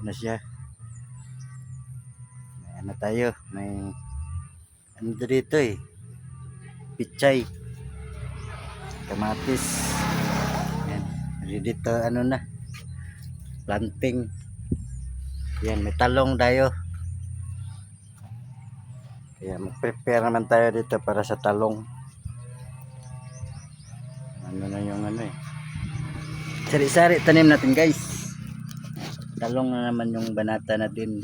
na siya. May ano tayo, may ano dito pichay, kamatis. Yan, ready to ano na, planting. Yan, may talong tayo. Kaya mag-prepare naman tayo dito para sa talong. Ano na yung sari-sari tanim natin guys. Talong na naman yung banata natin.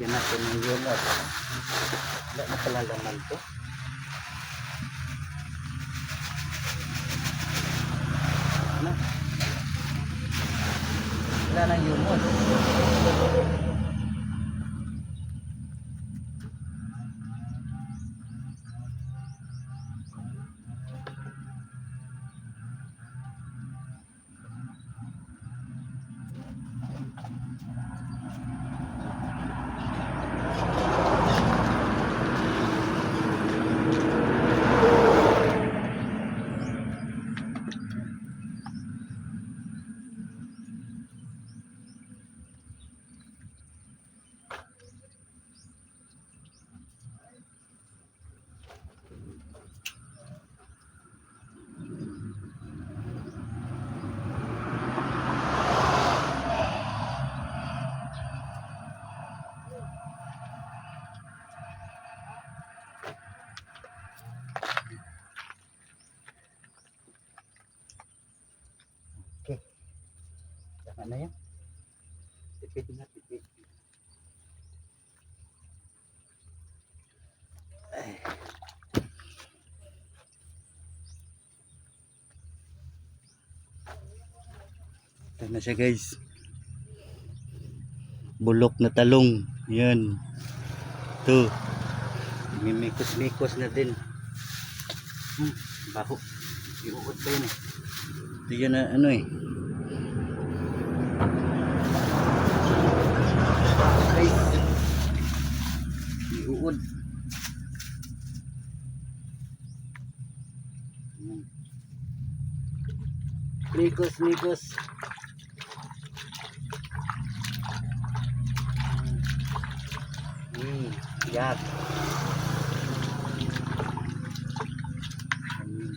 Lagyan natin ng yelo. Wala na pala laman to. Ano? Wala nang yumot. Okay. Tama na yan. Tipid na, tipid. Ay. Ito na siya guys. Bulok na talong. Yan. Ito. Mimikos-mikos na din. Baho. Iuot pa yun Ito yun na guys. Iuod. Mikos-mikos. Yak.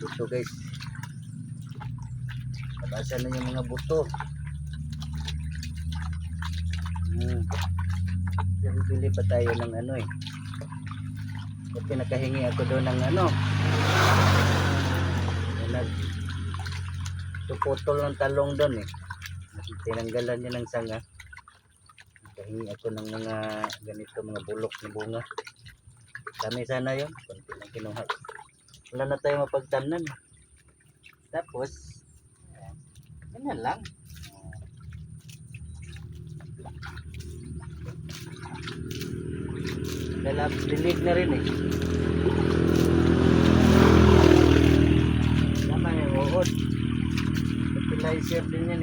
Buto guys. Tabasan na yung mga buto. Bili pa tayo ng Kasi nakahingi ako doon ng Tuputol ng talong doon Tinanggalan niya ng sanga. Nakahingi ako ng mga ganito, mga bulok na bunga. Kami sana yun. Kunti lang kinuha. Wala na tayo mapagtanan. Tapos, ganyan lang. Dilig na rin Tama yung uod. Fertilizer din yan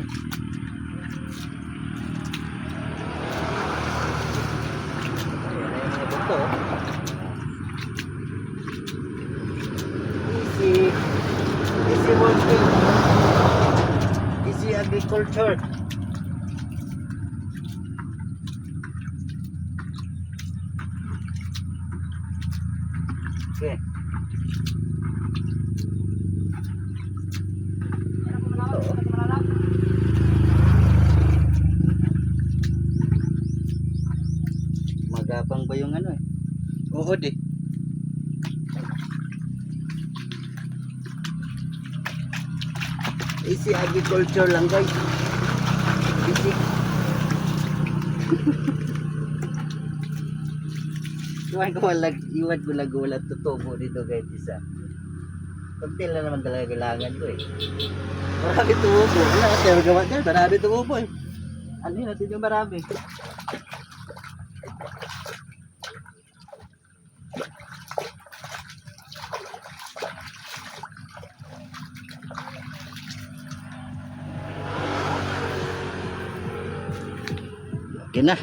Ayan yung mga buto. Easy working. Easy agriculture. Okay. Magapang ba yung uod Easy agriculture lang guys. Easy. Iwan ko wala tutubo dito guys isa. Kunti lang naman talaga kailangan ko Marami tumubo. Wala kasi magawa dyan. Marami tumubo Ano yun natin yung marami. Okay na.